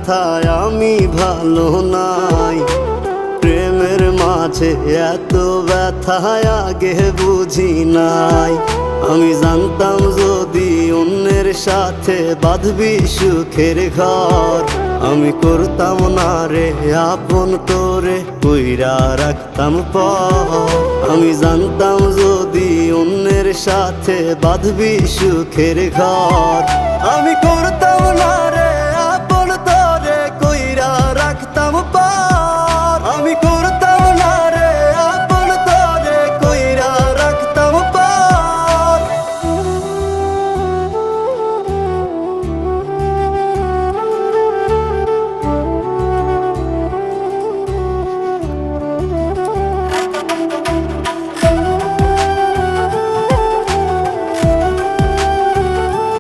ব্যথায় আমি ভালো নাই। প্রেমের মাঝে এত ব্যথায় আগে বুঝি নাই। আমি জানতাম যদি অন্যের সাথে বাঁধবি সুখের ঘর, আমি করতাম না রে আপন তোরে কইরা রাখতাম পর। আমি জানতাম যদি অন্যের সাথে বাঁধবি সুখের ঘর, আমি